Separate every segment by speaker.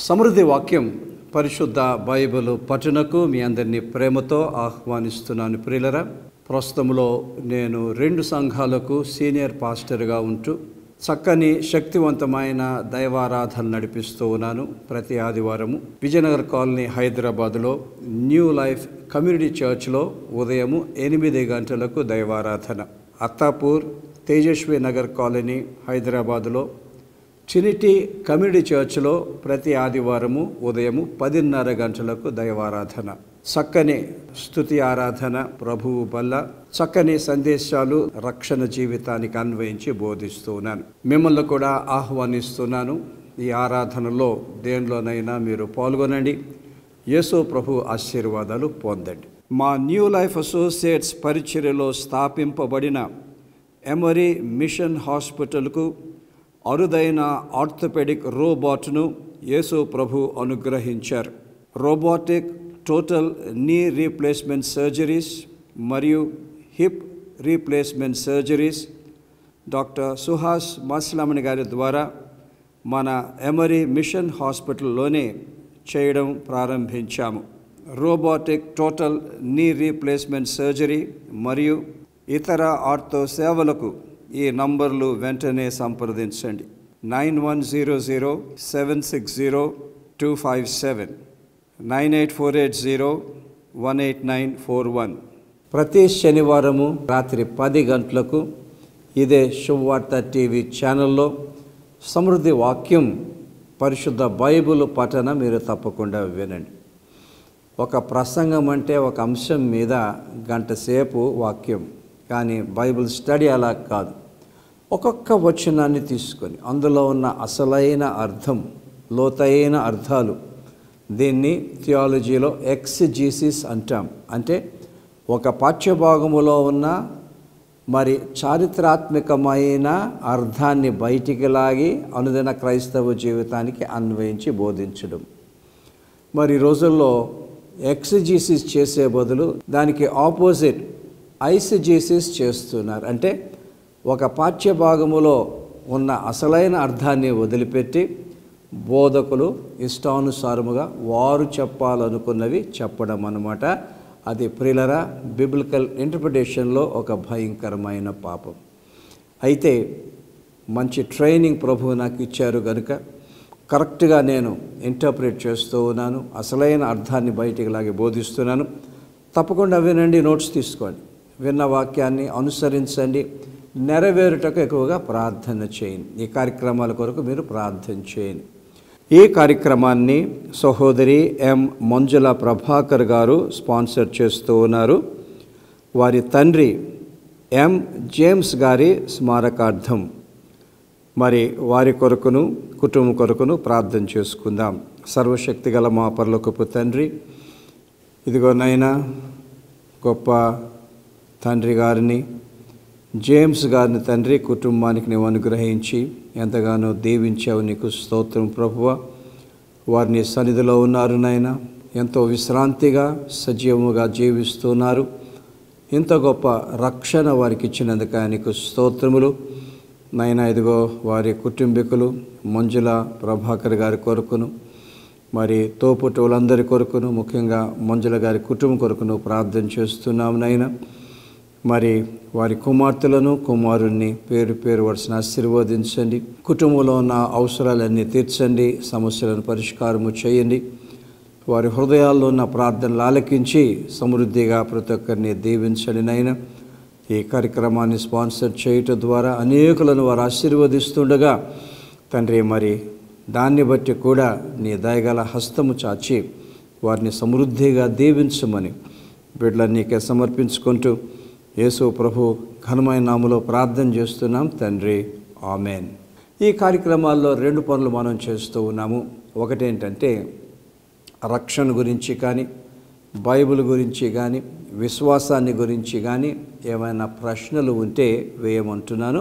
Speaker 1: సమృద్ధి వాక్యం పరిశుద్ధ బైబిల్ పఠనకు మీ అందరినీ ప్రేమతో ఆహ్వానిస్తున్నాను. ప్రియులరా, ప్రస్తుతంలో నేను 2 సంఘాలకు సీనియర్ పాస్టర్గా ఉంటూ చక్కని శక్తివంతమైన దైవారాధన నడిపిస్తూ ఉన్నాను. ప్రతి ఆదివారము విజయనగర్ కాలనీ హైదరాబాదులో న్యూ లైఫ్ కమ్యూనిటీ చర్చ్లో ఉదయం 8 గంటలకు దైవారాధన, అత్తాపూర్ తేజస్వి నగర్ కాలనీ హైదరాబాదులో ట్రినిటీ కమ్యూనిటీ చర్చ్లో ప్రతి ఆదివారము ఉదయం 10:30 గంటలకు దైవారాధన. చక్కని స్తుతి ఆరాధన, ప్రభువు బల్ల, చక్కని సందేశాలు రక్షణ జీవితానికి అన్వయించి బోధిస్తూ ఉన్నాను. మిమ్మల్ని కూడా ఆహ్వానిస్తున్నాను. ఈ ఆరాధనలో దేనిలోనైనా మీరు పాల్గొనండి. యేసు ప్రభు ఆశీర్వాదాలు పొందండి. మా న్యూ లైఫ్ అసోసియేట్స్ పరిచర్యలో స్థాపింపబడిన ఎమరీ మిషన్ హాస్పిటల్కు అరుదైన ఆర్థోపెడిక్ రోబోట్ను యేసు ప్రభు అనుగ్రహించారు. Robotic total knee replacement surgeries మరియు hip replacement surgeries doctor Suhas Maslamani గారి ద్వారా మన ఎమరీ మిషన్ హాస్పిటల్లోనే చేయడం ప్రారంభించాము. Robotic total knee replacement surgery మరియు ఇతర ఆర్థో సేవలకు ఈ నంబర్లు వెంటనే సంప్రదించండి. 9100760257, 9848018941. ప్రతి శనివారము రాత్రి 10 గంటలకు ఇదే శుభవార్త టీవీ ఛానల్లో సమృద్ధి వాక్యం పరిశుద్ధ బైబిల్ పఠన మీరు తప్పకుండా వినండి. ఒక ప్రసంగం అంటే ఒక అంశం మీద గంట సేపు వాక్యం, కానీ బైబిల్ స్టడీ అలా కాదు. ఒక్కొక్క వచనాన్ని తీసుకొని అందులో ఉన్న అసలైన అర్థం, లోతైన అర్థాలు, దీన్ని థియాలజీలో ఎక్సిజీసిస్ అంటాం. అంటే ఒక పాఠ్యభాగములో ఉన్న మరి చారిత్రాత్మకమైన అర్థాన్ని బయటికి లాగి అనుదిన క్రైస్తవ జీవితానికి అన్వయించి బోధించడం. మరి రోజుల్లో ఎక్సిజీసిస్ చేసే బదులు దానికి ఆపోజిట్ ఐసిజీసిస్ చేస్తున్నారు. అంటే ఒక పాఠ్యభాగములో ఉన్న అసలైన అర్థాన్ని వదిలిపెట్టి బోధకులు ఇష్టానుసారముగా వారు చెప్పాలనుకున్నవి చెప్పడం అన్నమాట. అది ప్రియులరా బిబ్లికల్ ఇంటర్ప్రిటేషన్లో ఒక భయంకరమైన పాపం. అయితే మంచి ట్రైనింగ్ ప్రభువు నాకు ఇచ్చారు కనుక కరెక్ట్గా నేను ఇంటర్ప్రిట్ చేస్తూ ఉన్నాను. అసలైన అర్థాన్ని బయటికి లాగి బోధిస్తున్నాను. తప్పకుండా వినండి, నోట్స్ తీసుకోండి, విన్న వాక్యాన్ని అనుసరించండి, నెరవేరుటకు ఎక్కువగా ప్రార్థన చేయండి. ఈ కార్యక్రమాల కొరకు మీరు ప్రార్థన చేయండి. ఈ కార్యక్రమాన్ని సహోదరి ఎం మంజుల ప్రభాకర్ గారు స్పాన్సర్ చేస్తూ ఉన్నారు. వారి తండ్రి ఎం జేమ్స్ గారి స్మారకార్థం. మరి వారి కొరకును కుటుంబం కొరకును ప్రార్థన చేసుకుందాం. సర్వశక్తి గల మా పరలోకపు తండ్రి, ఇదిగో నైనా గొప్ప తండ్రి గారిని, జేమ్స్ గారిని తండ్రి కుటుంబానికి నీవు అనుగ్రహించి ఎంతగానో దీవించావు. నీకు స్తోత్రం ప్రభువా. వారిని సన్నిధిలో ఉన్నారు నాయన, ఎంతో విశ్రాంతిగా సజీవముగా జీవిస్తున్నారు. ఇంత గొప్ప రక్షణ వారికి ఇచ్చినందుకు నీకు స్తోత్రములు నాయన. ఇదిగో వారి కుటుంబీకులు మంజుల ప్రభాకర్ గారి కొరకును, మరి తోపుటోళ్ళందరి కొరకును, ముఖ్యంగా మంజుల గారి కుటుంబం కొరకును ప్రార్థన చేస్తున్నాము నాయన. మరి వారి కుమార్తెలను కుమారుణ్ణి పేరు పేరు వరుసను ఆశీర్వదించండి. కుటుంబంలో ఉన్న అవసరాలన్నీ తీర్చండి, సమస్యలను పరిష్కారము చేయండి. వారి హృదయాల్లో ఉన్న ప్రార్థనలు ఆలకించి సమృద్ధిగా ప్రతి ఒక్కరిని దీవించండి నాయన. ఈ కార్యక్రమాన్ని స్పాన్సర్ చేయటం ద్వారా అనేకులను వారు ఆశీర్వదిస్తుండగా తండ్రి, మరి దాన్ని బట్టి కూడా నీ దయగల హస్తము చాచి వారిని సమృద్ధిగా దీవించమని బిడ్డలన్నీకే సమర్పించుకుంటూ యేసు ప్రభు ఘనమైన నామములో ప్రార్థన చేస్తున్నాం తండ్రి, ఆమెన్. ఈ కార్యక్రమాల్లో 2 పనులు మనం చేస్తూ ఉన్నాము. ఒకటేంటంటే రక్షణ గురించి కానీ, బైబిల్ గురించి కానీ, విశ్వాసాన్ని గురించి కానీ ఏమైనా ప్రశ్నలు ఉంటే వేయమంటున్నాను.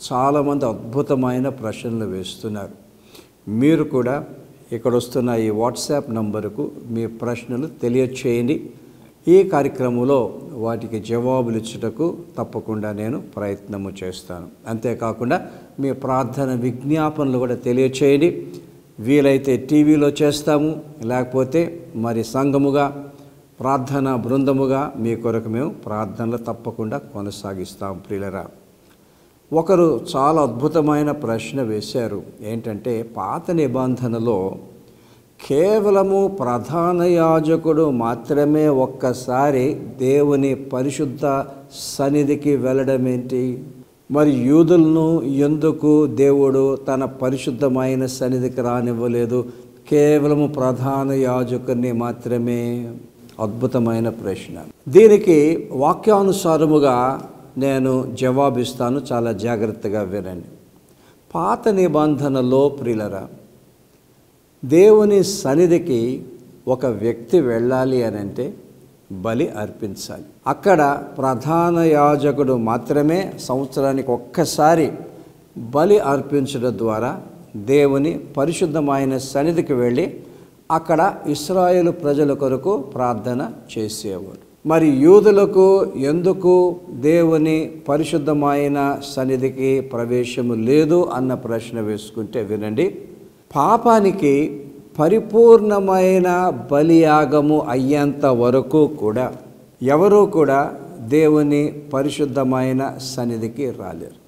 Speaker 1: చాలామంది అద్భుతమైన ప్రశ్నలు వేస్తున్నారు. మీరు కూడా ఇక్కడ వస్తున్న ఈ వాట్సాప్ నంబరుకు మీ ప్రశ్నలు తెలియచేయండి. ఈ కార్యక్రమంలో వాటికి జవాబులు ఇచ్చుటకు తప్పకుండా నేను ప్రయత్నము చేస్తాను. అంతేకాకుండా మీ ప్రార్థన విజ్ఞాపనలు కూడా తెలియచేయండి. వీలైతే టీవీలో చేస్తాము, లేకపోతే మరి సంఘముగా ప్రార్థనా బృందముగా మీ కొరకు మేము ప్రార్థనలు తప్పకుండా కొనసాగిస్తాం. ప్రియులరా, ఒకరు చాలా అద్భుతమైన ప్రశ్న వేశారు. ఏంటంటే, పాత నిబంధనలో కేవలము ప్రధాన యాజకుడు మాత్రమే ఒక్కసారి దేవుని పరిశుద్ధ సన్నిధికి వెళ్ళడం ఏంటి? మరి యూదులను ఎందుకు దేవుడు తన పరిశుద్ధమైన సన్నిధికి రానివ్వలేదు? కేవలము ప్రధాన యాజకుడిని మాత్రమే. అద్భుతమైన ప్రశ్న. దీనికి వాక్యానుసారముగా నేను జవాబిస్తాను, చాలా జాగ్రత్తగా వినండి. పాత నిబంధనలో ప్రియులరా, దేవుని సన్నిధికి ఒక వ్యక్తి వెళ్ళాలి అని అంటే బలి అర్పించాలి. అక్కడ ప్రధాన యాజకుడు మాత్రమే సంవత్సరానికి ఒక్కసారి బలి అర్పించడం ద్వారా దేవుని పరిశుద్ధమైన సన్నిధికి వెళ్ళి అక్కడ ఇశ్రాయేలు ప్రజల కొరకు ప్రార్థన చేసేవాడు. మరి యూదులకు ఎందుకు దేవుని పరిశుద్ధమైన సన్నిధికి ప్రవేశము లేదు అన్న ప్రశ్న వేసుకుంటే వినండి. పాపానికి పరిపూర్ణమైన బలియాగము అయ్యేంత వరకు కూడా ఎవరూ కూడా దేవుని పరిశుద్ధమైన సన్నిధికి రాలేరు.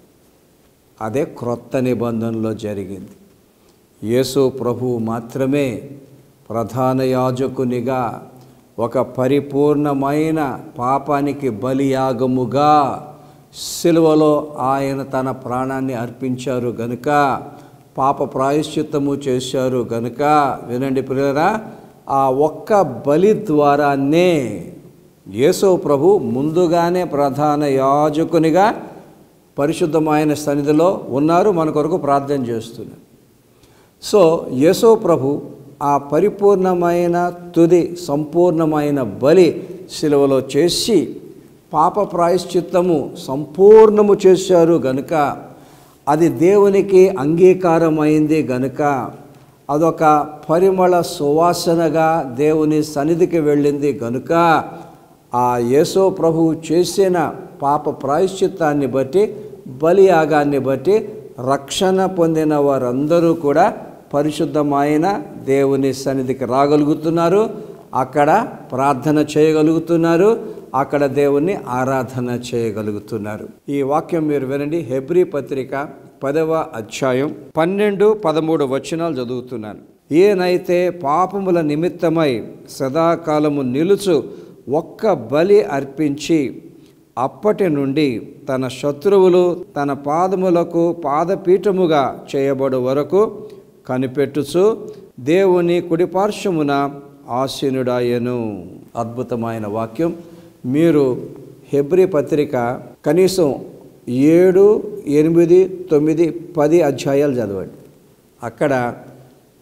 Speaker 1: అదే క్రొత్త నిబంధనలో జరిగింది. యేసు ప్రభువు మాత్రమే ప్రధాన యాజకునిగా ఒక పరిపూర్ణమైన పాపానికి బలియాగముగా సిలువలో ఆయన తన ప్రాణాన్ని అర్పించారు గనుక, పాప ప్రాయశ్చిత్తము చేశారు గనుక, వినండి ప్రియులారా, ఆ ఒక్క బలి ద్వారానే యేసు ప్రభు ముందుగానే ప్రధాన యాజకునిగా పరిశుద్ధమైన సన్నిధిలో ఉన్నారు, మన కొరకు ప్రార్థన చేస్తున్నారు. సో యేసు ప్రభు ఆ పరిపూర్ణమైన తుది సంపూర్ణమైన బలి సిలువలో చేసి పాప ప్రాయశ్చిత్తము సంపూర్ణము చేశారు గనుక, అది దేవునికి అంగీకారమైంది గనుక, అదొక పరిమళ సువాసనగా దేవుని సన్నిధికి వెళ్ళింది గనుక, ఆ యేసు ప్రభువు చేసిన పాప ప్రాయశ్చిత్తాన్ని బట్టి, బలియాగాన్ని బట్టి రక్షణ పొందిన వారందరూ కూడా పరిశుద్ధమైన దేవుని సన్నిధికి రాగలుగుతున్నారు, అక్కడ ప్రార్థన చేయగలుగుతున్నారు, అక్కడ దేవుణ్ణి ఆరాధన చేయగలుగుతున్నారు. ఈ వాక్యం మీరు వినండి. హెబ్రీ పత్రిక 10వ అధ్యాయం 12-13 వచనాలు చదువుతున్నాను. ఏనైతే పాపముల నిమిత్తమై సదాకాలము నిలుచు ఒక్క బలి అర్పించి అప్పటి నుండి తన శత్రువులు తన పాదములకు పాదపీఠముగా చేయబడు వరకు కనిపెట్టుచు దేవుని కుడిపార్శ్వమున ఆసీనుడాయెను. అద్భుతమైన వాక్యం. మీరు హెబ్రీ పత్రిక కనీసం 7, 8, 9, 10 అధ్యాయాలు చదవండి. అక్కడ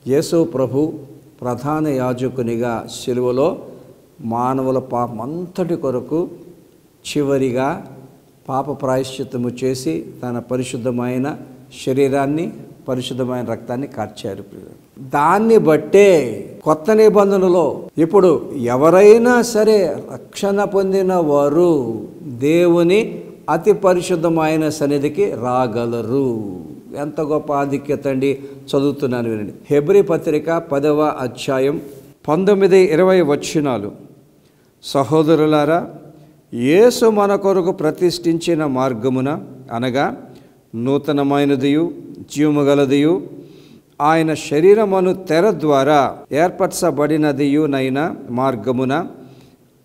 Speaker 1: యేసు ప్రభు ప్రధాన యాజకునిగా సిలువలో మానవుల పాపమంతటి కొరకు చివరిగా పాప ప్రాయశ్చిత్తము చేసి తన పరిశుద్ధమైన శరీరాన్ని, పరిశుద్ధమైన రక్తాన్ని కార్చారు. దాన్ని బట్టే కొత్త నిబంధనలో ఇప్పుడు ఎవరైనా సరే రక్షణ పొందిన వారు దేవుని అతి పరిశుద్ధమైన సన్నిధికి రాగలరు. ఎంత గొప్ప ఆధిక్యత అండి. చదువుతున్నాను వినండి. హెబ్రీ పత్రిక 10వ అధ్యాయం 19-20 వచనాలు. సహోదరులారా, యేసు మన కొరకు ప్రతిష్ఠించిన మార్గమున అనగా నూతనమైనదియు జీవముగలదియు ఆయన శరీరమును తెర ద్వారా ఏర్పరచబడినదియునైన మార్గమున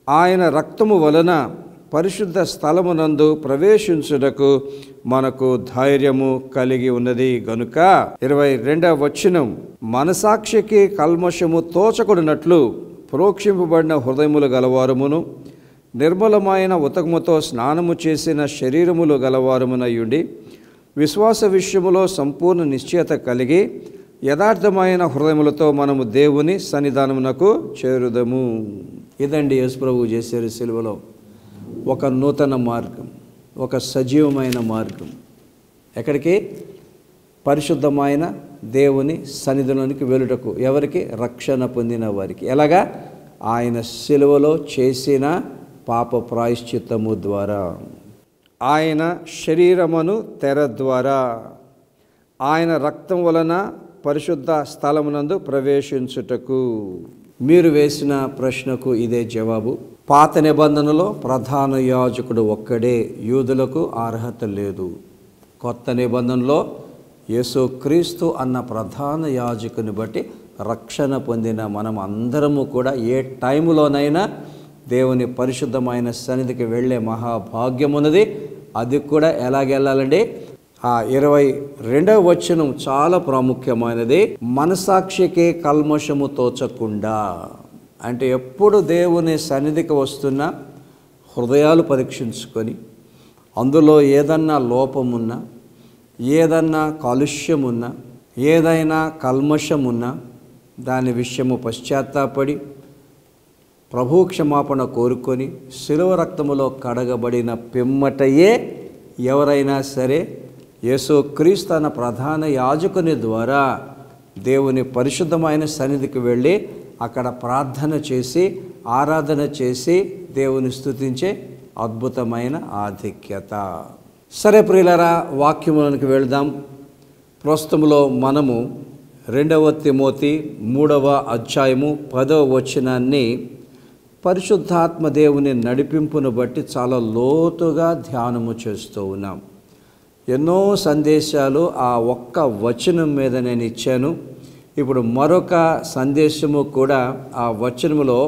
Speaker 1: ఆయన రక్తము వలన పరిశుద్ధ స్థలమునందు ప్రవేశించుటకు మనకు ధైర్యము కలిగి ఉన్నది గనుక 22వ వచనం, మనసాక్షికి కల్మషము తోచకుడినట్లు ప్రోక్షింపబడిన హృదయములు గలవారమును నిర్మలమైన ఉతకముతో స్నానము చేసిన శరీరములు గలవారమునయుండి విశ్వాస విషయములో సంపూర్ణ నిశ్చయత కలిగి యథార్థమైన హృదయములతో మనము దేవుని సన్నిధానమునకు చేరుదము. ఇదండి యేసు ప్రభువు చేశారు సిలువలో. ఒక నూతన మార్గం, ఒక సజీవమైన మార్గం. ఎక్కడికి? పరిశుద్ధమైన దేవుని సన్నిధిలోనికి వెళ్ళుటకు. ఎవరికి? రక్షణ పొందిన వారికి. ఎలాగా? ఆయన సిలువలో చేసిన పాప ప్రాయశ్చిత్తము ద్వారా, ఆయన శరీరమును తెర ద్వారా, ఆయన రక్తం వలన పరిశుద్ధ స్థలమునందు ప్రవేశించుటకు. మీరు వేసిన ప్రశ్నకు ఇదే జవాబు. పాత నిబంధనలో ప్రధాన యాజకుడు ఒక్కడే, యూదులకు అర్హత లేదు. కొత్త నిబంధనలో యేసుక్రీస్తు అన్న ప్రధాన యాజకుని బట్టి రక్షణ పొందిన మనం అందరము కూడా ఏ టైములోనైనా దేవుని పరిశుద్ధమైన సన్నిధికి వెళ్ళే మహాభాగ్యం ఉన్నది. అది కూడా ఎలాగెళ్ళాలండి? ఆ 22వ వచనం చాలా ప్రాముఖ్యమైనది. మనసాక్షికి కల్మషము తోచకుండా, అంటే ఎప్పుడు దేవుని సన్నిధికి వస్తున్నా హృదయాలు పరీక్షించుకొని అందులో ఏదన్నా లోపమున్నా, ఏదన్నా కాలుష్యమున్నా, ఏదైనా కల్మషమున్నా దాని విషయము పశ్చాత్తాపడి ప్రభు క్షమాపణ కోరుకొని శిలువ రక్తములో కడగబడిన పిమ్మటయే ఎవరైనా సరే యేసుక్రీస్తు అన్న ప్రధాన యాజకుని ద్వారా దేవుని పరిశుద్ధమైన సన్నిధికి వెళ్ళి అక్కడ ప్రార్థన చేసి ఆరాధన చేసి దేవుని స్తుతించే అద్భుతమైన ఆధిక్యత. సరే ప్రియులారా, వాక్యములకు వెళదాం. ప్రస్తుతంలో మనము 2వ తిమోతి 3వ అధ్యాయము 10వ వచనాన్ని పరిశుద్ధాత్మ దేవుని నడిపింపును బట్టి చాలా లోతుగా ధ్యానము చేస్తూ ఉన్నాం. ఎన్నో సందేశాలు ఆ ఒక్క వచనం మీద నేను ఇచ్చాను. ఇప్పుడు మరొక సందేశము కూడా ఆ వచనములో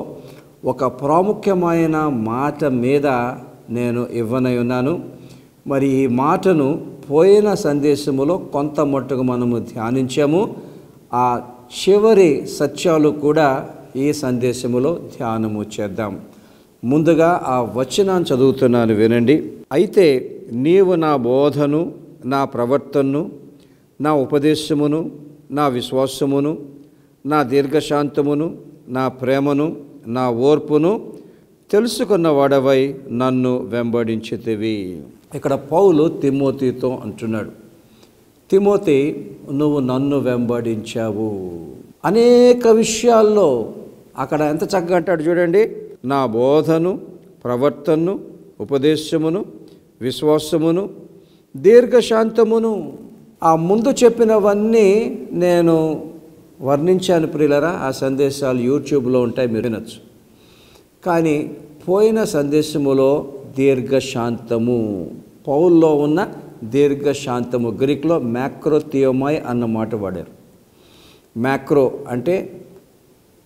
Speaker 1: ఒక ప్రాముఖ్యమైన మాట మీద నేను ఇవ్వనై ఉన్నాను. మరి ఈ మాటను పోయిన సందేశములో కొంత మట్టుకు మనము ధ్యానించాము. ఆ చివరి సత్యాలు కూడా ఈ సందేశములో ధ్యానము చేద్దాం. ముందుగా ఆ వచనాన్ని చదువుతున్నాను, వినండి. అయితే నీవు నా బోధను, నా ప్రవర్తనను, నా ఉపదేశమును, నా విశ్వాసమును, నా దీర్ఘశాంతమును, నా ప్రేమను, నా ఓర్పును తెలుసుకున్నవాడవై నన్ను వెంబడించితివి. ఇక్కడ పౌలు తిమోతితో అంటున్నాడు, తిమోతి, నువ్వు నన్ను వెంబడించావు. అనేక విషయాల్లో అక్కడ ఎంత చక్కగా అంటాడు చూడండి. నా బోధను, ప్రవర్తనను, ఉపదేశమును, విశ్వాసమును, దీర్ఘశాంతమును. ఆ ముందు చెప్పినవన్నీ నేను వర్ణించాను ప్రియులరా. ఆ సందేశాలు యూట్యూబ్లో ఉంటాయి, మీరు వినొచ్చు. కానీ పోయిన సందేశములో దీర్ఘశాంతము, పౌల్లో ఉన్న దీర్ఘశాంతము, గ్రీక్లో మ్యాక్రోథియోమాయ్ అన్న మాట వాడారు. మ్యాక్రో అంటే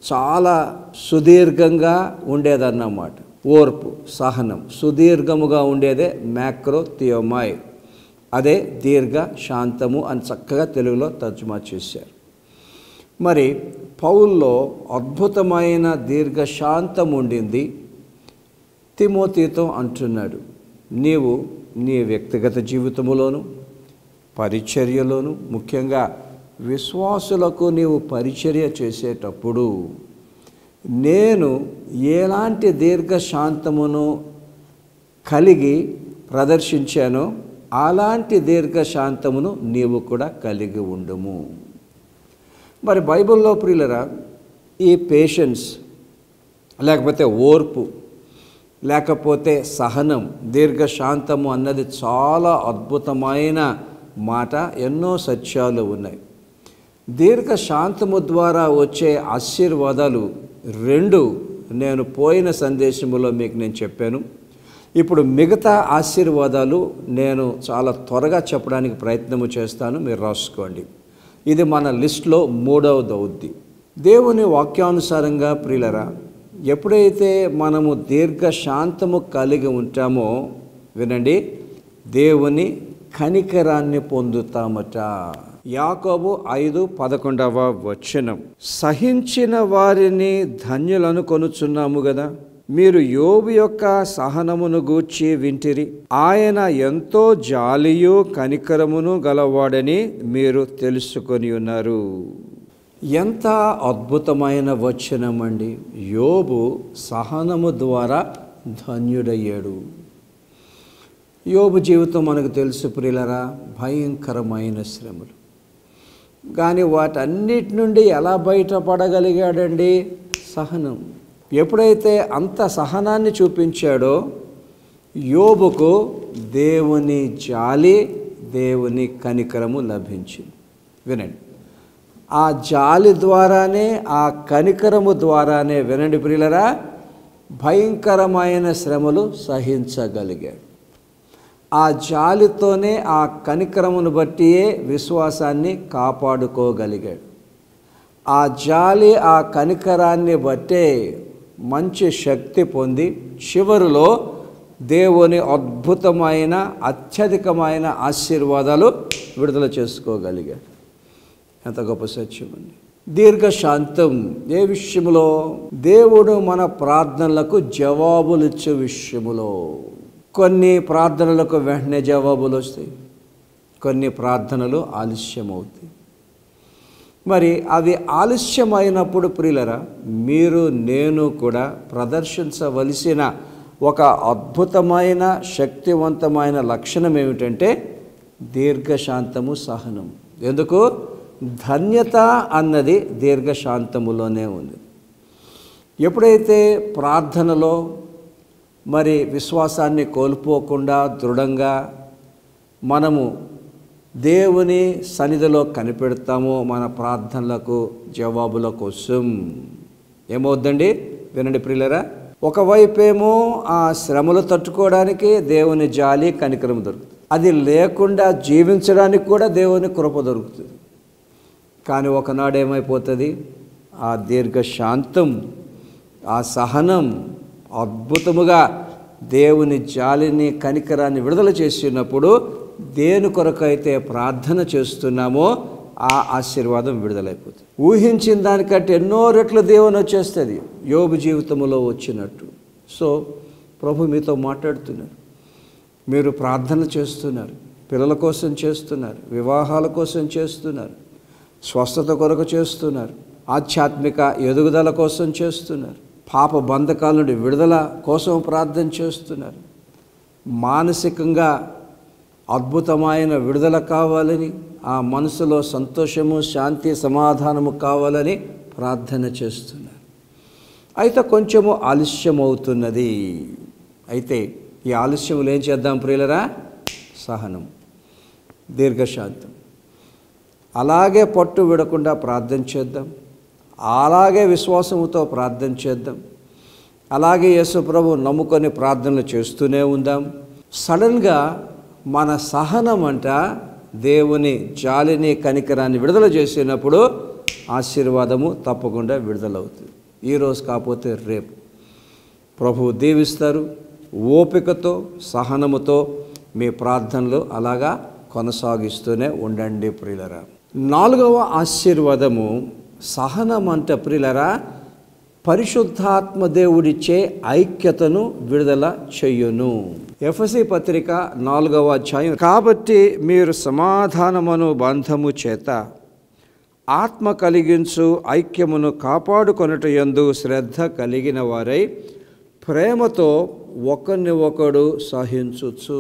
Speaker 1: చాలా సుదీర్ఘంగా ఉండేదన్నమాట. ఓర్పు, సహనం సుదీర్ఘముగా ఉండేదే మ్యాక్రోథియోమాయ్. అదే దీర్ఘ శాంతము అని చక్కగా తెలుగులో తర్జుమా చేశారు. మరి పౌల్లో అద్భుతమైన దీర్ఘశాంతం ఉండింది. తిమోతితో అంటున్నాడు, నీవు నీ వ్యక్తిగత జీవితములోను, పరిచర్యలోను, ముఖ్యంగా విశ్వాసులకు నీవు పరిచర్య చేసేటప్పుడు నేను ఎలాంటి దీర్ఘశాంతమును కలిగి ప్రదర్శించానో అలాంటి దీర్ఘశాంతమును నీవు కూడా కలిగి ఉండుము. మరి బైబిల్లో ప్రియులరా, ఈ పేషెన్స్ లేకపోతే ఓర్పు లేకపోతే సహనం, దీర్ఘశాంతము అన్నది చాలా అద్భుతమైన మాట. ఎన్నో సత్యాలు ఉన్నాయి. దీర్ఘశాంతము ద్వారా వచ్చే ఆశీర్వాదాలు 2 నేను పోయిన సందేశములో మీకు నేను చెప్పాను. ఇప్పుడు మిగతా ఆశీర్వాదాలు నేను చాలా త్వరగా చెప్పడానికి ప్రయత్నము చేస్తాను, మీరు రాసుకోండి. ఇది మన లిస్టులో 3వది అవుద్ది. దేవుని వాక్యానుసారంగా ప్రియులరా, ఎప్పుడైతే మనము దీర్ఘశాంతము కలిగి ఉంటామో వినండి, దేవుని కనికరాన్ని పొందుతామట. యాకోబు 5:11 వచనం, సహించిన వారిని ధన్యులను కొనుచున్నాము కదా. మీరు యోబు యొక్క సహనమును గూర్చి వింటిరి. ఆయన ఎంతో జాలియు కనికరమును గలవాడని మీరు తెలుసుకొని ఉన్నారు. ఎంత అద్భుతమైన వచనం అండి. యోబు సహనము ద్వారా ధన్యుడయ్యాడు. యోబు జీవితం మనకు తెలుసు ప్రియులరా, భయంకరమైన శ్రమలు. కానీ వాటన్నిటి నుండి ఎలా బయటపడగలిగాడండి? సహనం. ఎప్పుడైతే అంత సహనాన్ని చూపించాడో యోబుకు దేవుని జాలి, దేవుని కనికరము లభించింది. వినండి, ఆ జాలి ద్వారానే, ఆ కనికరము ద్వారానే, వినండి ప్రియులరా, భయంకరమైన శ్రమలు సహించగలిగాడు. ఆ జాలితోనే, ఆ కనికరమును బట్టియే విశ్వాసాన్ని కాపాడుకోగలిగాడు. ఆ జాలి, ఆ కనికరాన్ని బట్టే మంచి శక్తి పొంది చివరిలో దేవుని అద్భుతమైన, అత్యధికమైన ఆశీర్వాదాలు విడుదల చేసుకోగలిగాడు. ఎంత గొప్ప సత్యం అండి. దీర్ఘశాంతం ఏ విషయంలో? దేవుడు మన ప్రార్థనలకు జవాబులు ఇచ్చే విషయములో. కొన్ని ప్రార్థనలకు వెంటనే జవాబులు వస్తాయి, కొన్ని ప్రార్థనలు ఆలస్యమవుతాయి. మరి అవి ఆలస్యమైనప్పుడు ప్రియులరా, మీరు నేను కూడా ప్రదర్శించవలసిన ఒక అద్భుతమైన, శక్తివంతమైన లక్షణం ఏమిటంటే దీర్ఘశాంతము, సహనం. ఎందుకు? ధన్యత అన్నది దీర్ఘశాంతములోనే ఉంది. ఎప్పుడైతే ప్రార్థనలో మరి విశ్వాసాన్ని కోల్పోకుండా దృఢంగా మనము దేవుని సన్నిధిలో కనిపెడతామో మన ప్రార్థనలకు జవాబుల కోసం, ఏమవుద్దండి? వినండి ప్రియులరా, ఒకవైపేమో ఆ శ్రమలు తట్టుకోవడానికి దేవుని జాలి, కనికరం దొరుకుతుంది. అది లేకుండా జీవించడానికి కూడా దేవుని కృప దొరుకుతుంది. కానీ ఒకనాడు ఏమైపోతుంది? ఆ దీర్ఘశాంతం, ఆ సహనం అద్భుతముగా దేవుని జాలిని, కనికరాన్ని విడుదల చేసినప్పుడు దేని కొరకైతే ప్రార్థన చేస్తున్నామో ఆ ఆశీర్వాదం విడుదలైపోతుంది. ఊహించిన దానికంటే ఎన్నో రెట్లు దేవుని వచ్చేస్తుంది, యోబు జీవితంలో వచ్చినట్టు. సో ప్రభు మీతో మాట్లాడుతున్నారు. మీరు ప్రార్థన చేస్తున్నారు, పిల్లల కోసం చేస్తున్నారు, వివాహాల కోసం చేస్తున్నారు, స్వస్థత కొరకు చేస్తున్నారు, ఆధ్యాత్మిక ఎదుగుదల కోసం చేస్తున్నారు, పాప బంధకాల నుండి విడుదల కోసం ప్రార్థన చేస్తున్నారు, మానసికంగా అద్భుతమైన విడుదల కావాలని, ఆ మనసులో సంతోషము, శాంతి, సమాధానము కావాలని ప్రార్థన చేస్తున్నారు. అయితే కొంచెము ఆలస్యం అవుతున్నది. అయితే ఈ ఆలస్యములు ఏం చేద్దాం ప్రియులరా? సహనం, దీర్ఘశాంతం. అలాగే పట్టు విడకుండా ప్రార్థన చేద్దాం, అలాగే విశ్వాసముతో ప్రార్థన చేద్దాం, అలాగే యేసు ప్రభు నమ్ముకొని ప్రార్థనలు చేస్తూనే ఉందాం. సడన్గా మన సహనం అంట దేవుని జాలిని, కనికరాన్ని విడుదల చేసినప్పుడు ఆశీర్వాదము తప్పకుండా విడుదలవుతుంది. ఈరోజు కాకపోతే రేపు ప్రభువు దీవిస్తారు. ఓపికతో, సహనముతో మీ ప్రార్థనలు అలాగా కొనసాగిస్తూనే ఉండండి ప్రియులరా. 4వ ఆశీర్వాదము సహనం అంట ప్రియులరా, పరిశుద్ధాత్మ దేవుడిచ్చే ఐక్యతను విడుదల చెయ్యును. ఎఫెసీ పత్రిక 4వ అధ్యాయం. కాబట్టి మీరు సమాధానమును బంధము చేత ఆత్మ కలిగించు ఐక్యమును కాపాడుకొనుట యందు శ్రద్ధ కలిగిన వారై ప్రేమతో ఒకరిని ఒకడు సహించుచు.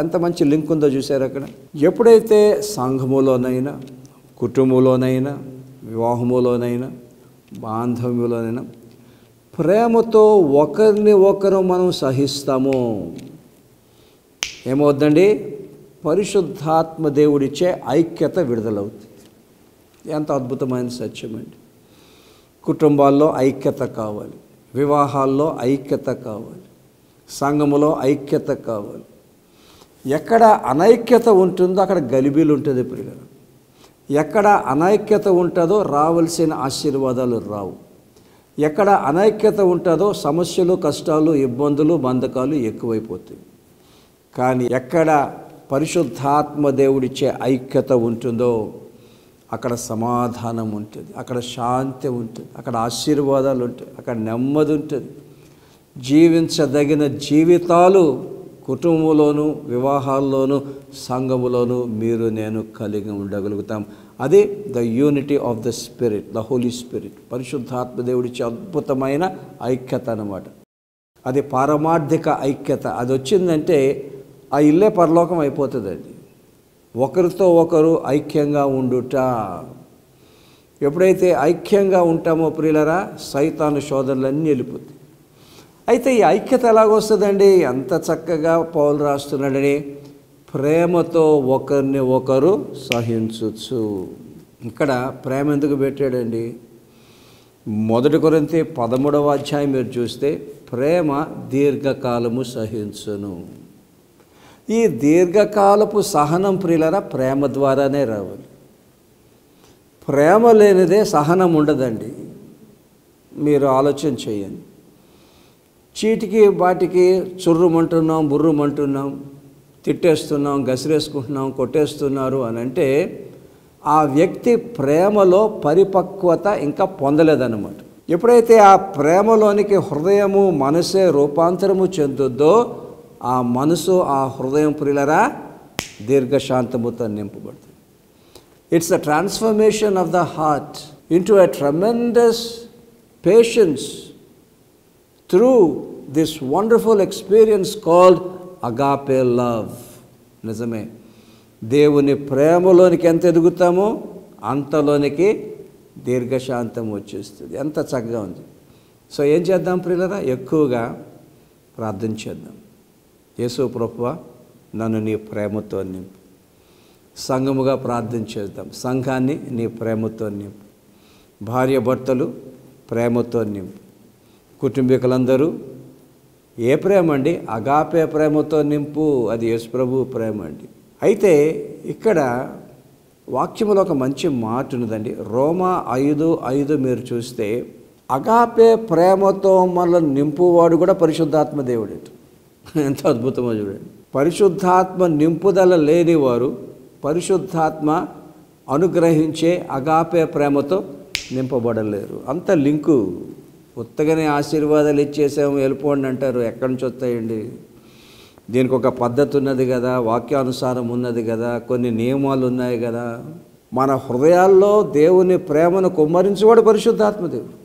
Speaker 1: ఎంత మంచి లింక్ ఉందో చూసారు అక్కడ. ఎప్పుడైతే సంఘములోనైనా, కుటుంబంలోనైనా, వివాహములోనైనా, బాంధవ్యంలోనైనా ప్రేమతో ఒకరిని ఒకరు మనం సహిస్తామో ఏమవుద్దండి? పరిశుద్ధాత్మ దేవుడిచ్చే ఐక్యత విడుదలవుతుంది. ఎంత అద్భుతమైన సత్యం అండి. కుటుంబాల్లో ఐక్యత కావాలి, వివాహాల్లో ఐక్యత కావాలి, సంఘములో ఐక్యత కావాలి. ఎక్కడ అనైక్యత ఉంటుందో అక్కడ గలిబీలు ఉంటుంది ప్రియులారా. ఎక్కడ అనైక్యత ఉంటుందో రావాల్సిన ఆశీర్వాదాలు రావు. ఎక్కడ అనైక్యత ఉంటుందో సమస్యలు, కష్టాలు, ఇబ్బందులు, బంధకాలు ఎక్కువైపోతాయి. కానీ ఎక్కడ పరిశుద్ధాత్మ దేవుడిచ్చే ఐక్యత ఉంటుందో అక్కడ సమాధానం ఉంటుంది, అక్కడ శాంతి ఉంటుంది, అక్కడ ఆశీర్వాదాలు ఉంటాయి, అక్కడ నెమ్మది ఉంటుంది. జీవించదగిన జీవితాలు కుటుంబంలోను, వివాహాల్లోనూ, సంఘములోను మీరు నేను కలిగి ఉండగలుగుతాం. అది the unity of the spirit, the holy spirit. పరిశుద్ధాత్మ దేవుడిచ్చే అద్భుతమైన ఐక్యత అన్నమాట. అది పారమార్థిక ఐక్యత. అది వచ్చిందంటే ఆ ఇల్లే పరలోకం అయిపోతుందండి. ఒకరితో ఒకరు ఐక్యంగా ఉండుట. ఎప్పుడైతే ఐక్యంగా ఉంటామో ప్రియులరా, సైతాను శోధనలన్నీ వెళ్ళిపోతాయి. అయితే ఈ ఐక్యత ఎలాగొస్తుందండి? ఎంత చక్కగా పౌలు రాస్తున్నాడని, ప్రేమతో ఒకరిని ఒకరు సహించుచు. ఇక్కడ ప్రేమ ఎందుకు పెట్టాడండి? 1 కొరింథీ 13వ అధ్యాయం మీరు చూస్తే ప్రేమ దీర్ఘకాలము సహించును. ఈ దీర్ఘకాలపు సహనం ప్రియులారా ప్రేమ ద్వారానే రావాలి. ప్రేమ లేనిదే సహనం ఉండదండి. మీరు ఆలోచన చేయండి. చీటికి బాటికి చుర్రుమంటున్నాం, బుర్రుమంటున్నాం, తిట్టేస్తున్నాం, గసిరేసుకుంటున్నాం, కొట్టేస్తున్నారు అని అంటే ఆ వ్యక్తి ప్రేమలో పరిపక్వత ఇంకా పొందలేదన్నమాట. ఎప్పుడైతే ఆ ప్రేమలోనికి హృదయము మనసే రూపాంతరము చెందుద్దో ఆ మనసు ఆ హృదయం ప్రియులరా దీర్ఘశాంతముతో నింపబడుతుంది. It's a transformation of the heart into a tremendous patience through this wonderful experience called agape love. నిజమే, దేవుని ప్రేమలోనికి ఎంత ఎదుగుతామో అంతలోనికి దీర్ఘశాంతం వచ్చేస్తుంది. ఎంత చక్కగా ఉంది. సో ఏం చేద్దాం ప్రియులరా? ఎక్కువగా ప్రార్థన చేద్దాం. యేసు ప్రభువా, నన్ను నీ ప్రేమతో నింపు. సంఘముగా ప్రార్థన చేద్దాం. సంఘాన్ని నీ ప్రేమతో నింపు. భార్య భర్తలు ప్రేమతో నింపు. కుటుంబీకులందరూ ఏ ప్రేమ అండి? అగాపే ప్రేమతో నింపు. అది యేసు ప్రభు ప్రేమ అండి. అయితే ఇక్కడ వాక్యములో ఒక మంచి మాట ఉన్నదండి. రోమా 5:5 మీరు చూస్తే అగాపే ప్రేమతో మనల్ని నింపువాడు కూడా పరిశుద్ధాత్మ దేవుడు. ఎంత అద్భుతమో చూడండి. పరిశుద్ధాత్మ నింపుదల లేనివారు పరిశుద్ధాత్మ అనుగ్రహించే అగాపే ప్రేమతో నింపబడలేరు. అంత లింకు. ఉత్తగానే ఆశీర్వాదాలు ఇచ్చేసాము వెళ్ళిపోండి అంటారు. ఎక్కడి నుంచి వస్తాయండి? దీనికి ఒక పద్ధతి ఉన్నది కదా, వాక్యానుసారం ఉన్నది కదా, కొన్ని నియమాలు ఉన్నాయి కదా. మన హృదయాల్లో దేవుని ప్రేమను కుమ్మరించేవాడు పరిశుద్ధాత్మ దేవుడు.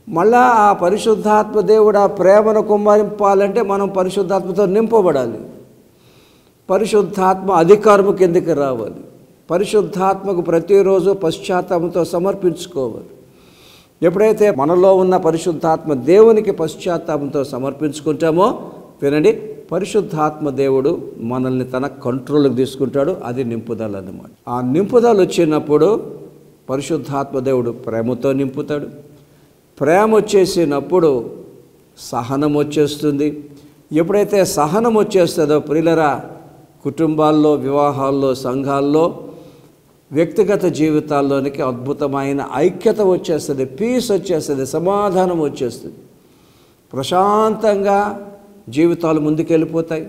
Speaker 1: మళ్ళా ఆ పరిశుద్ధాత్మ దేవుడు ఆ ప్రేమను కుమ్మరింపాలంటే మనం పరిశుద్ధాత్మతో నింపబడాలి. పరిశుద్ధాత్మ అధికారము కిందకి రావాలి. పరిశుద్ధాత్మకు ప్రతిరోజు పశ్చాత్తాపంతో సమర్పించుకోవాలి. ఎప్పుడైతే మనలో ఉన్న పరిశుద్ధాత్మ దేవునికి పశ్చాత్తాపంతో సమర్పించుకుంటామో వినండి, పరిశుద్ధాత్మ దేవుడు మనల్ని తన కంట్రోల్కి తీసుకుంటాడు. అది నింపుదల అన్నమాట. ఆ నింపుదల వచ్చినప్పుడు పరిశుద్ధాత్మ దేవుడు ప్రేమతో నింపుతాడు. ప్రేమ వచ్చేసినప్పుడు సహనం వచ్చేస్తుంది. ఎప్పుడైతే సహనం వచ్చేస్తుందో ప్రియులరా, కుటుంబాల్లో, వివాహాల్లో, సంఘాల్లో, వ్యక్తిగత జీవితాల్లోనికి అద్భుతమైన ఐక్యత వచ్చేస్తుంది, పీస్ వచ్చేస్తుంది, సమాధానం వచ్చేస్తుంది. ప్రశాంతంగా జీవితాలు ముందుకెళ్ళిపోతాయి.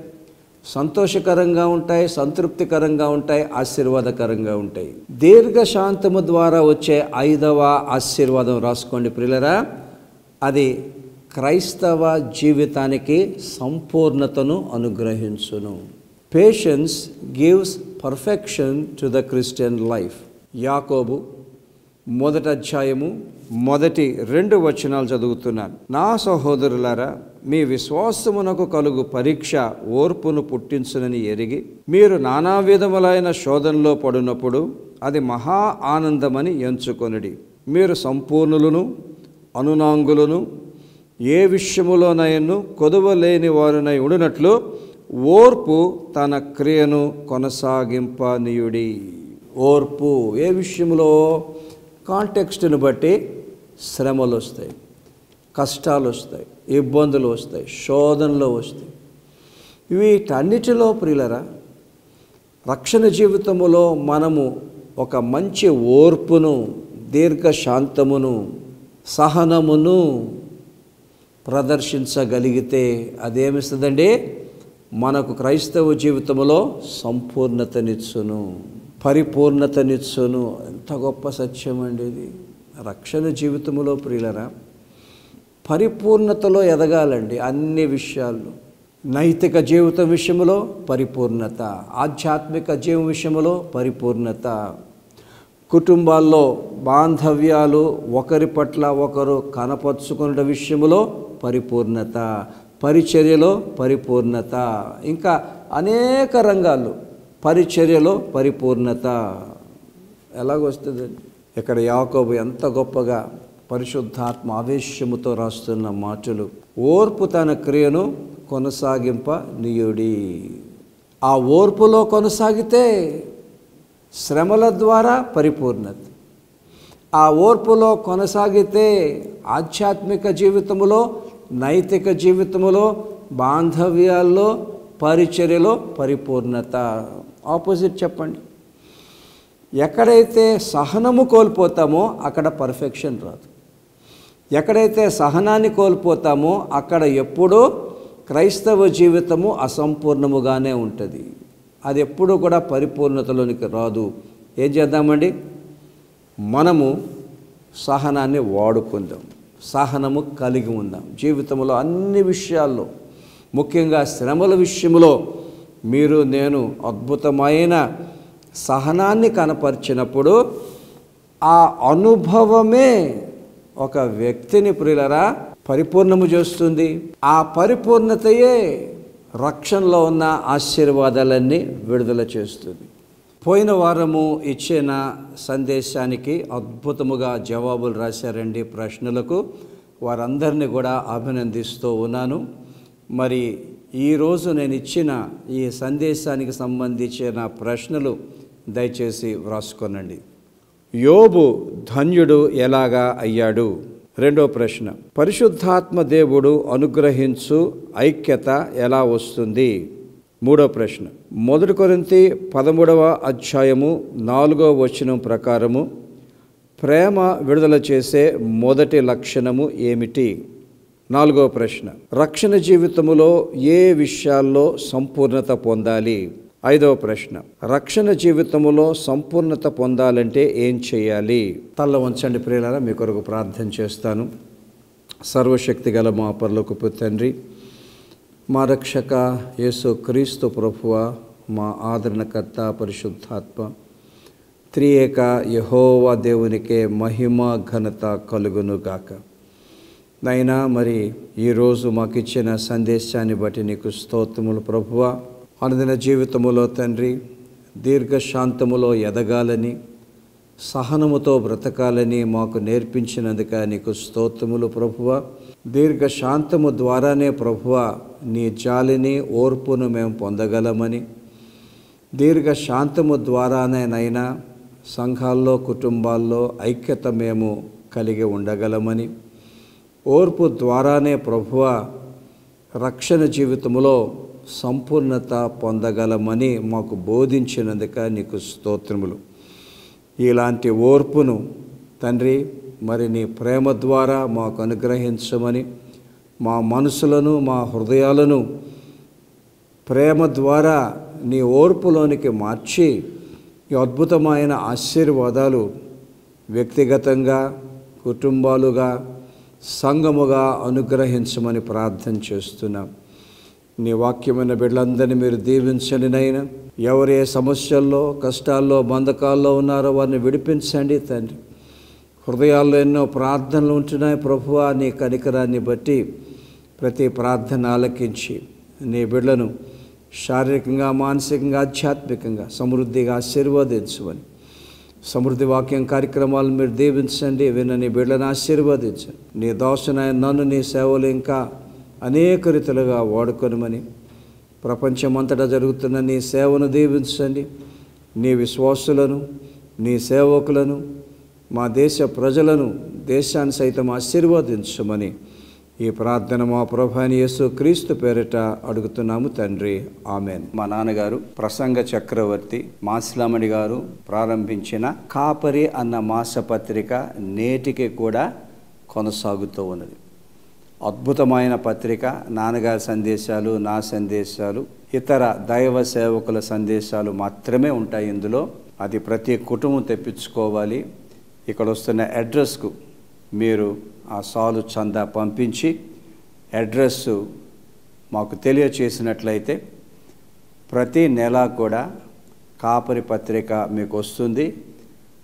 Speaker 1: సంతోషకరంగా ఉంటాయి, సంతృప్తికరంగా ఉంటాయి, ఆశీర్వాదకరంగా ఉంటాయి. దీర్ఘశాంతము ద్వారా వచ్చే 5వ ఆశీర్వాదం రాసుకోండి ప్రియులరా. అది క్రైస్తవ జీవితానికి సంపూర్ణతను అనుగ్రహించును. Patience gives perfection to the Christian life. యాకోబు 1వ అధ్యాయము 1-2 వచనాలు చదువుతున్నాను. నా సహోదరులారా, మీ విశ్వాసమునకు కలుగు పరీక్ష ఓర్పును పుట్టించునని ఎరిగి మీరు నానా విధములైన శోధనలో పడినప్పుడు అది మహా ఆనందమని ఎంచుకొనుడి. మీరు సంపూర్ణులను అనునాంగులను ఏ విషయములోనైనా కొదువలేని వారునై ఉండునట్లు ఓర్పు తన క్రియను కొనసాగింపనీయుడి. ఓర్పు ఏ విషయంలో? కాంటెక్స్ట్ని బట్టి శ్రమలు వస్తాయి, కష్టాలు వస్తాయి, ఇబ్బందులు వస్తాయి, శోధనలు వస్తాయి. వీటన్నిటిలో ప్రియులరా, రక్షణ జీవితములో మనము ఒక మంచి ఓర్పును, దీర్ఘశాంతమును, సహనమును ప్రదర్శించగలిగితే అదేమిస్తుందండి? మనకు క్రైస్తవ జీవితంలో సంపూర్ణతనిచ్చును, పరిపూర్ణతనిచ్చును. ఎంత గొప్ప సత్యం అండి ఇది. రక్షణ జీవితంలో ప్రియులరా, పరిపూర్ణతలో ఎదగాలండి. అన్ని విషయాల్లో, నైతిక జీవితం విషయంలో పరిపూర్ణత, ఆధ్యాత్మిక జీవం విషయంలో పరిపూర్ణత, కుటుంబాల్లో బాంధవ్యాలు ఒకరి పట్ల ఒకరు కనపరుచుకునే విషయంలో పరిపూర్ణత, పరిచర్యలో పరిపూర్ణత, ఇంకా అనేక రంగాల్లో పరిచర్యలో పరిపూర్ణత. ఎలాగొస్తుందండి? ఇక్కడ యాకోబు ఎంత గొప్పగా పరిశుద్ధాత్మ ఆవేశముతో రాస్తున్న మాటలు. ఓర్పు తన క్రియను కొనసాగింపనీయుడి. ఆ ఓర్పులో కొనసాగితే శ్రమల ద్వారా పరిపూర్ణత. ఆ ఓర్పులో కొనసాగితే ఆధ్యాత్మిక జీవితంలో, నైతిక జీవితంలో, బాంధవ్యాల్లో, పరిచర్యలో పరిపూర్ణత. ఆపోజిట్ చెప్పండి. ఎక్కడైతే సహనము కోల్పోతామో అక్కడ పర్ఫెక్షన్ రాదు. ఎక్కడైతే సహనాన్ని కోల్పోతామో అక్కడ ఎప్పుడూ క్రైస్తవ జీవితము అసంపూర్ణముగానే ఉంటుంది. అది ఎప్పుడూ కూడా పరిపూర్ణతలోనికి రాదు. ఏం చేద్దామండి? మనము సహనాన్ని వాడుకుందాం, సహనము కలిగి ఉందాం. జీవితంలో అన్ని విషయాల్లో, ముఖ్యంగా శ్రమల విషయంలో మీరు నేను అద్భుతమైన సహనాన్ని కనపరిచినప్పుడు ఆ అనుభవమే ఒక వ్యక్తిని ప్రియులరా పరిపూర్ణము చేస్తుంది. ఆ పరిపూర్ణతయే రక్షణలో ఉన్న ఆశీర్వాదాలన్నీ విడుదల చేస్తుంది. పోయిన వారము ఇచ్చిన సందేశానికి అద్భుతముగా జవాబులు రాశారండి ప్రశ్నలకు. వారందరినీ కూడా అభినందిస్తూ ఉన్నాను. మరి ఈరోజు నేను ఇచ్చిన ఈ సందేశానికి సంబంధించిన ప్రశ్నలు దయచేసి వ్రాసుకోనండి. యోబు ధన్యుడు ఎలాగా అయ్యాడు? రెండో ప్రశ్న, పరిశుద్ధాత్మ దేవుడు అనుగ్రహించు ఐక్యత ఎలా వస్తుంది? మూడో ప్రశ్న, 1 కొరింథీ 13వ అధ్యాయము 4వ వచనం ప్రకారము ప్రేమ విడుదల చేసే మొదటి లక్షణము ఏమిటి? నాలుగో ప్రశ్న, రక్షణ జీవితములో ఏ విషయాల్లో సంపూర్ణత పొందాలి? ఐదవ ప్రశ్న, రక్షణ జీవితములో సంపూర్ణత పొందాలంటే ఏం చేయాలి? తల్ల వంచండి ప్రియులారా, మీ కొరకు ప్రార్థన చేస్తాను. సర్వశక్తి గల మా పరలోకపు తండ్రి, మా రక్షక యేసు క్రీస్తు ప్రభువ, మా ఆదరణకర్త పరిశుద్ధాత్మ త్రియేక యెహోవా దేవునికే మహిమ ఘనత కలుగును గాక. నైనా మరి ఈరోజు మాకు ఇచ్చిన సందేశాన్ని బట్టి నీకు స్తోత్రములు ప్రభువా. అనుదిన జీవితములో తండ్రి దీర్ఘశాంతములో ఎదగాలని, సహనముతో బ్రతకాలని మాకు నేర్పించినందుక నీకు స్తోత్రములు ప్రభువా. దీర్ఘశాంతము ద్వారానే ప్రభువా నీ జాలిని, ఓర్పును మేము పొందగలమని, దీర్ఘశాంతము ద్వారానే నైనా సంఘాల్లో, కుటుంబాల్లో ఐక్యత మేము కలిగి ఉండగలమని, ఓర్పు ద్వారానే ప్రభువా రక్షణ జీవితంలో సంపూర్ణత పొందగలమని మాకు బోధించినందుక నీకు స్తోత్రములు. ఇలాంటి ఓర్పును తండ్రి మరి నీ ప్రేమ ద్వారా మాకు అనుగ్రహించమని, మా మనసులను, మా హృదయాలను ప్రేమ ద్వారా నీ ఓర్పులోనికి మార్చి ఈ అద్భుతమైన ఆశీర్వాదాలు వ్యక్తిగతంగా, కుటుంబాలుగా, సంఘముగా అనుగ్రహించమని ప్రార్థన చేస్తున్నాం. నీ వాక్యమైన బిడ్డలందరినీ మీరు దీవించండి నైనా. ఎవరు ఏ సమస్యల్లో, కష్టాల్లో, బంధకాల్లో ఉన్నారో వారిని విడిపించండి తండ్రి. హృదయాల్లో ఎన్నో ప్రార్థనలు ఉంటున్నాయి ప్రభువా. నీ కనికరాన్ని బట్టి ప్రతి ప్రార్థన ఆలకించి నీ బిడ్డలను శారీరకంగా, మానసికంగా, ఆధ్యాత్మికంగా సమృద్ధిగా ఆశీర్వదించమని, సమృద్ధి వాక్యం కార్యక్రమాలను మీరు దీవించండి. విన్న నీ బిడ్డలను ఆశీర్వదించండి. నీ దాసునైన నన్ను నీ సేవలు ఇంకా అనేక రీతులుగా వాడుకొనమని, ప్రపంచమంతటా జరుగుతున్న నీ సేవను దీవించండి. నీ విశ్వాసులను, నీ సేవకులను, మా దేశ ప్రజలను, దేశాన్ని సైతం ఆశీర్వదించమని ఈ ప్రార్థన మా ప్రభువైన యేసు క్రీస్తు పేరిట అడుగుతున్నాము తండ్రి, ఆమెన్. మా నాన్నగారు ప్రసంగ చక్రవర్తి మాసిలామణి గారు ప్రారంభించిన కాపరి అన్న మాసపత్రిక నేటికి కూడా కొనసాగుతూ ఉన్నది. అద్భుతమైన పత్రిక. నాన్నగారి సందేశాలు, నా సందేశాలు, ఇతర దైవ సేవకుల సందేశాలు మాత్రమే ఉంటాయి ఇందులో. అది ప్రతి కుటుంబం తెప్పించుకోవాలి. ఇక్కడ వస్తున్న అడ్రస్కు మీరు ఆ సాలు చందా పంపించి అడ్రస్ మాకు తెలియచేసినట్లయితే ప్రతి నెల కూడా కాపరి పత్రిక మీకు వస్తుంది.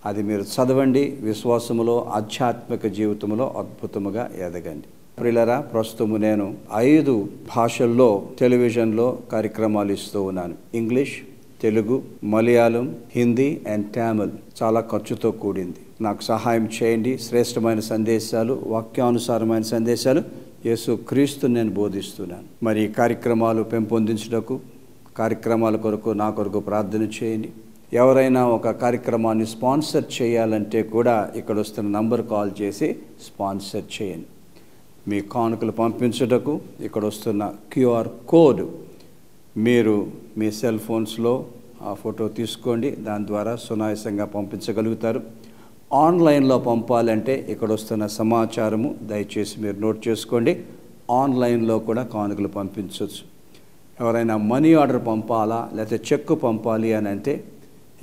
Speaker 1: అది మీరు చదవండి. విశ్వాసములో, ఆధ్యాత్మిక జీవితంలో అద్భుతముగా ఎదగండి. ప్రియులారా, ప్రస్తుతము నేను 5 భాషల్లో టెలివిజన్లో కార్యక్రమాలు ఇస్తూ ఉన్నాను. English, Telugu, Malayalam, Hindi and Tamil. చాలా ఖర్చుతో కూడింది. నాకు సహాయం చేయండి. శ్రేష్టమైన సందేశాలు, వాక్యానుసారమైన సందేశాలు యేసు క్రీస్తు నేను బోధిస్తున్నాను. మరి కార్యక్రమాలు పెంపొందించుటకు, కార్యక్రమాల కొరకు నా కొరకు ప్రార్థన చేయండి. ఎవరైనా ఒక కార్యక్రమాన్ని స్పాన్సర్ చేయాలంటే కూడా ఇక్కడ వస్తున్న నంబర్ కాల్ చేసి స్పాన్సర్ చేయండి. మీ కానుకలు పంపించుటకు ఇక్కడ వస్తున్న క్యూఆర్ కోడ్ మీరు మీ సెల్ ఫోన్స్లో ఆ ఫోటో తీసుకోండి, దాని ద్వారా సునాయాసంగా పంపించగలుగుతారు. ఆన్లైన్లో పంపాలంటే ఇక్కడ వస్తున్న సమాచారము దయచేసి మీరు నోట్ చేసుకోండి. ఆన్లైన్లో కూడా కానుకలు పంపించవచ్చు. ఎవరైనా మనీ ఆర్డర్ పంపాలా లేకపోతే చెక్కు పంపాలి అని అంటే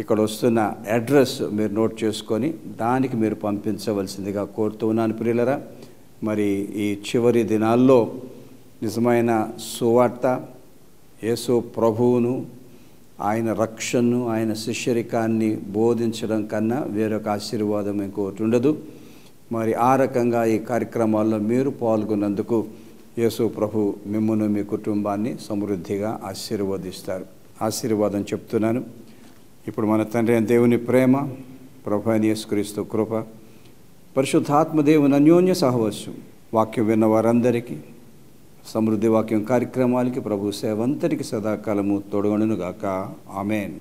Speaker 1: ఇక్కడ వస్తున్న అడ్రస్ మీరు నోట్ చేసుకొని దానికి మీరు పంపించవలసిందిగా కోరుతూ ఉన్నాను ప్రియులరా. మరి ఈ చివరి దినాల్లో నిజమైన సువార్త, యేసు ప్రభువును, ఆయన రక్షణను, ఆయన శిష్యరికాన్ని బోధించడం కన్నా వేరొక ఆశీర్వాదం ఇంకోటి ఉండదు. మరి ఆ రకంగా ఈ కార్యక్రమాల్లో మీరు పాల్గొన్నందుకు యేసు ప్రభు మిమ్మును మీ కుటుంబాన్ని సమృద్ధిగా ఆశీర్వదిస్తారు. ఆశీర్వాదం చెప్తున్నాను. ఇప్పుడు మన తండ్రి అయిన దేవుని ప్రేమ, ప్రభు అయిన యేసుక్రీస్తు కృప, పరిశుద్ధాత్మ దేవుని అన్యోన్య సహవాసం వాక్యం విన్న వారందరికీ, సమృద్ధి వాక్యం కార్యక్రమాలకి, ప్రభు సేవంతటికి సదాకాలము తోడుగొనుగాక. ఆమేన్.